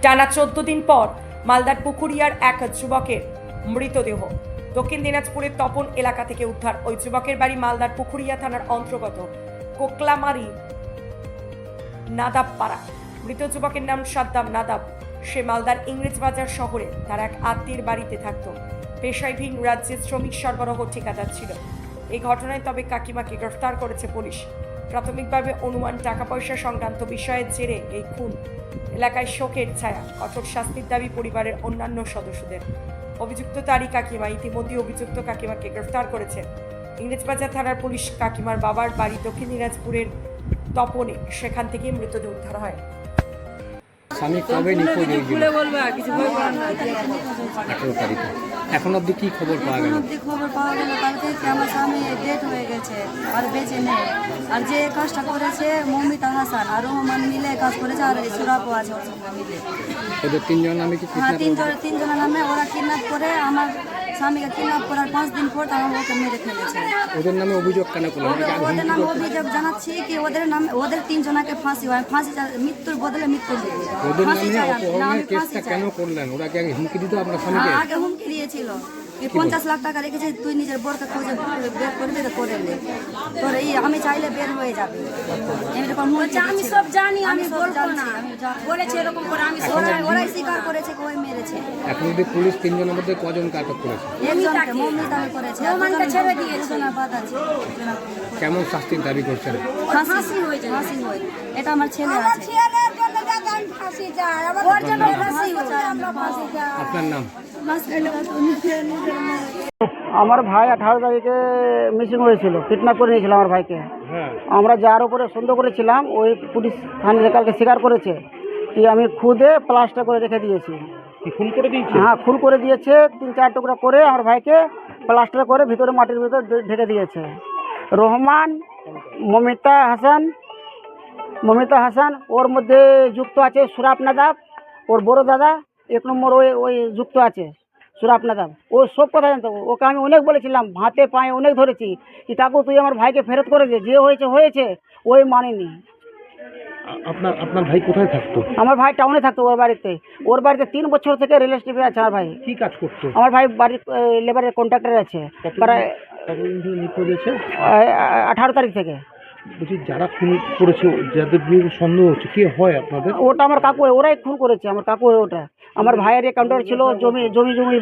টানা 14 দিন পর মালদার পুকুরিয়ার এক যুবকের মৃতদেহ দক্ষিণ দিনাজপুরের তপন এলাকা থেকে উদ্ধার। ওই যুবকের বাড়ি মালদার পুকুরিয়া থানার অন্তর্গত কোকলামারি নাদাবপাড়া। মৃত যুবকের নাম সাদ্দাম নাদাব। সে মালদার ইংরেজবাজার শহরে তার এক আত্মীয়ের বাড়িতে থাকত। পেশায় ভিন রাজ্যের শ্রমিক সরবরাহ ঠিকাদার ছিল। এই ঘটনায় তবে কাকিমাকে গ্রেফতার করেছে পুলিশ। প্রাথমিকভাবে অনুমান টাকা পয়সা সংক্রান্ত বিষয়ের জেরে এই খুন। এলাকায় শোকের ছায়া, কঠোর শাস্তির দাবি পরিবারের অন্যান্য সদস্যদের। অভিযুক্ত তারই কাকিমা। ইতিমধ্যে অভিযুক্ত কাকিমাকে গ্রেফতার করেছে ইংরেজবাজার থানার পুলিশ। কাকিমার বাবার বাড়ি দক্ষিণ দিনাজপুরের তপনে, সেখান থেকে মৃতদেহ উদ্ধার হয়। স্বামী কবে নিখোঁজ হয়েছিল? 18 তারিখে। এখন অবধি কি খবর পাওয়া গেল? খবর পাওয়া গেল কালকে কি আমার স্বামী ডেট হয়ে গেছে আর বেঁচে নেই। আর যে কাজটা করেছে মমিতা হাসান আর রহমান মিলে কাজ করেছে, আর সুরাপও আছে ওর সঙ্গে মিলে। ওদের তিনজন নামে কি? হ্যাঁ, তিনজনের নামে ওরা কিডন্যাপ করে আমার স্বামীকে কিডন্যাপ করার 5 দিন পর তারা ওকে মেরে ফেলেছে। ওদের নামে অভিযোগ কেন করলেন? ওদের নামে অভিযোগ জানাচ্ছি কি ওদের নামে ওদের 3 জনকে ফাঁসি হয়, মৃত্যুর বদলে মৃত্যু দেবে। ওদের নামে অপহরণের কেসটা কেন করলেন? ওরা কি আগে হুমকি দিত আপনার স্বামীকে? আগে হুমকি দিয়েছিল কি 50 লাখ টাকা রেখেছে, তুই নিজের বোরকে খুঁজে বের করবি তো করে নে, তোর এই আমি চাইলে বের হয়ে যাবে। এরকম বলছে আমি সব জানি, আমি বলবো না, বলেছে এরকম করে আমি ওরাই স্বীকার করেছে কি ওই মেরেছে। এখন যদি পুলিশ তিনজনের মধ্যে কজনকে আটক করেছে? একজনকে মমিতা করেছে, ওমানকে ছেড়ে দিয়েছে না বাদ আছে। কেমন শাস্তির দাবি করছেন? ফাঁসি হয়েছে, ফাঁসি হয়। এটা আমার ছেলে আছে। আপনার নাম? আমার ভাই 18 তারিখে মিসিং হয়েছিল, কিডন্যাপ করে নিয়েছিল আমার ভাইকে। আমরা যার উপরে সন্দেহ করেছিলাম ওই পুলিশ থানায় কালকে স্বীকার করেছে কি আমি খুদে প্লাস্টার করে রেখে দিয়েছি। খুন করে দিয়েছে? হ্যাঁ, খুন করে দিয়েছে। 3-4 টুকরা করে আমার ভাইকে প্লাস্টার করে ভিতরে মাটির ভিতর ঢেকে দিয়েছে। রহমান, মমিতা হাসান ওর মধ্যে যুক্ত আছে সুরাপ নাদাব, ওর বড় দাদা 1 নম্বর ওই যুক্ত আছে সুরাপ নাদাব। ও সব কথা জানতো। ওকে আমি অনেক বলেছিলাম, হাতে পায়ে অনেক ধরেছি কি কাকু তুই আমার ভাইকে ফেরত করে দে, যে হয়েছে ওই মানেনি। আপনার ভাই কোথায় থাকতো? আমার ভাই টাউনে থাকতো ওর বাড়িতে 3 বছর থেকে রিলেশনশিপে আছে আমার ভাই। কি কাজ করতো? আমার ভাই বাড়ির লেবারের কন্ট্রাক্টর আছে। প্রায় 18 তারিখ থেকে। বলছি যারা খুন করেছে, যাদের বিরুদ্ধে সন্দেহ হচ্ছে, কে হয় আপনাদের? ওটা আমার কাকু, ওরাই খুন করেছে। আমার কাকু ওটা। আমার ভাইয়ের অ্যাকাউন্টার ছিল, জমি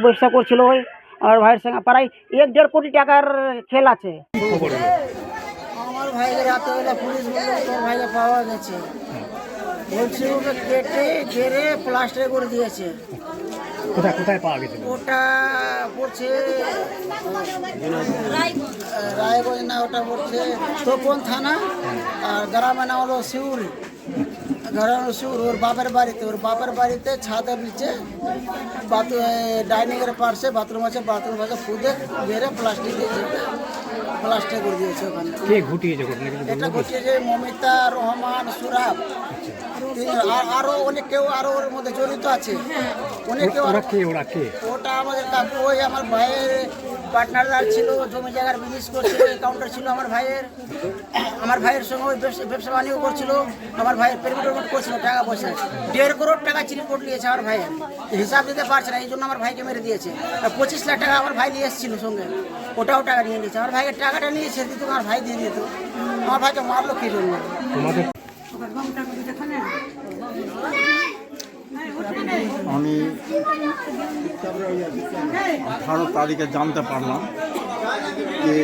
ব্যবসা করছিল। ওই আমার ভাইয়ের সঙ্গে প্রায় 1-1.5 কোটি টাকার খেল আছে। আমার ভাইকে রাতেবেলা পুলিশ বললো তোর ভাইকে পাওয়া গেছে, বলছে ওকে ঘেরে প্লাস্টার করে দিয়েছে। কোথায় পাওয়া গেছে? ওটা পড়ছে রায়গঞ্জ না, ওটা পড়ছে তপন থানা। আর গ্রামের নাম হলো শিউর। ওর বাপের বাড়িতে ছাদের নিচে ডাইনিংয়ের পাশে বাথরুম আছে, বাথরুম ফুদে বেড়ে প্লাস্টার করে দিয়েছে ওখানে। কে ঘটিয়েছে? এটা ঘটিয়েছে মমিতা, রহমান, সুরাব। আরো অনেক কেউ আরো ওর মধ্যে জড়িত আছে। অনেক কেউ। ওটা আমাদের কাকু, ওই আমার ভাইয়ের পার্টনারদার ছিল, জমি জায়গার বিজনেস করছিল, কাউন্টার ছিল আমার ভাইয়ের সঙ্গে ওই ব্যবসা বাণিজ্য করছিল। আমার ভাইয়ের পেমেন্ট করছিল টাকা পয়সা 1.5 কোটি টাকা চিরকুট নিয়েছে আমার ভাইয়ের, হিসাব দিতে পারছে না, এই জন্য আমার ভাইকে মেরে দিয়েছে। 25 লাখ টাকা আমার ভাই নিয়ে এসেছিল সঙ্গে, ওটাও টাকা নিয়ে নিয়েছে। আমার ভাইয়ের টাকাটা নিয়েছে দিত, আমার ভাই দিয়ে দিত। আমার ভাইকে মারলো কি জন্য? আমি 18 তারিখে জানতে পারলাম যে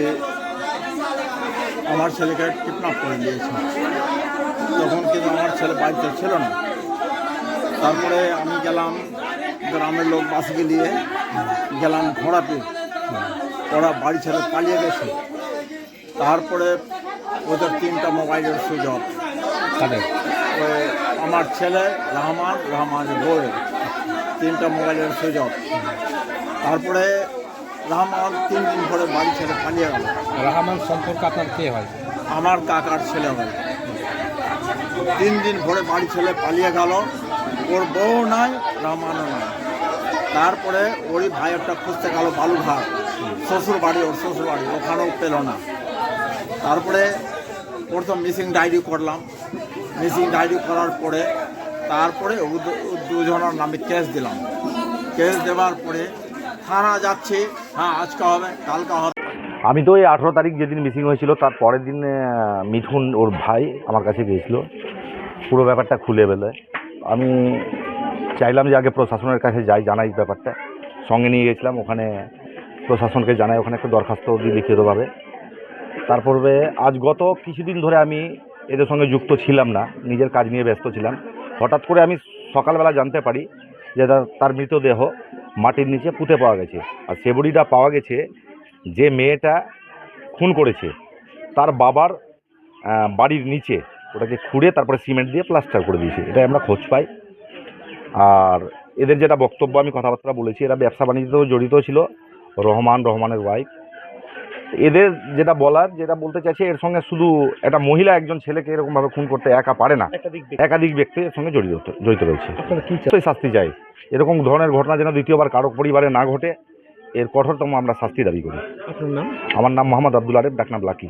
আমার ছেলেকে কিডন্যাপ করে দিয়েছে। তখন কিন্তু আমার ছেলে বাড়িতে ছিল না। তারপরে আমি গেলাম, গ্রামের লোক বাসকে নিয়ে গেলাম ঘোড়াপীর। ওরা বাড়ি ছেড়ে পালিয়ে গেছে। তারপরে ওদের 3টা মোবাইলের সুইচ অফ। ওই আমার ছেলে রহমানের বউয়ের 3টা মোবাইলের সুইচ অফ। তারপরে রহমান 3 দিন ধরে বাড়ি ছেড়ে পালিয়ে গেল। রহমান সম্পর্কে আপনার কে হয়? আমার কাকার ছেলে হয়। 3 দিন ধরে বাড়ি ছেলে পালিয়ে গেল। ওর বউ নাই, রহমানও নাই। তারপরে ওরই ভাইয়েরটা খুঁজতে গেল বালুঘাট, ওর শ্বশুর বাড়ি, ওখানেও পেল না। তারপরে প্রথম মিসিং ডায়েরি করলাম। মিসিং ডায়েরি করার পরে তারপরে দুজনের নামে কেস দিলাম। কেস দেওয়ার পরে থানা যাচ্ছে, হ্যাঁ আজকে হবে কালকে হবে। আমি তো এই 18 তারিখ যেদিন মিসিং হয়েছিল তার পরের দিন মিঠুন ওর ভাই আমার কাছে গিয়েছিল পুরো ব্যাপারটা খুলে বেলে। আমি চাইলাম যে আগে প্রশাসনের কাছে যাই, জানাই ব্যাপারটা, সঙ্গে নিয়ে গেছিলাম ওখানে প্রশাসনকে জানাই, ওখানে একটা দরখাস্ত দিই লিখিতভাবে। তারপরে আজ গত কিছুদিন ধরে আমি এদের সঙ্গে যুক্ত ছিলাম না, নিজের কাজ নিয়ে ব্যস্ত ছিলাম। হঠাৎ করে আমি সকালবেলা জানতে পারি যে তার মৃতদেহ মাটির নিচে পুঁতে পাওয়া গেছে। আর সে বডিটা পাওয়া গেছে যে মেয়েটা খুন করেছে তার বাবার বাড়ির নিচে, ওটাকে খুঁড়ে তারপরে সিমেন্ট দিয়ে প্লাস্টার করে দিয়েছে, এটাই আমরা খোঁজ পাই। আর এদের যেটা বক্তব্য, আমি কথাবার্তা বলেছি, এরা ব্যবসা বাণিজ্যতেও জড়িত ছিল, রহমানের ওয়াইফ। এদের যেটা বলার, যেটা বলতে চাইছে, এর সঙ্গে শুধু একটা মহিলা একজন ছেলেকে এরকমভাবে খুন করতে একা পারে না, একাধিক ব্যক্তি এর সঙ্গে জড়িত রয়েছে। শাস্তি চাই, এরকম ধরনের ঘটনা যেন দ্বিতীয়বার কারো পরিবারে না ঘটে, এর কঠোরতম আমরা শাস্তি দাবি করি। আপনার নাম? আমার নাম মোহাম্মদ আব্দুল আরেফ, ডাকনাম লাকি।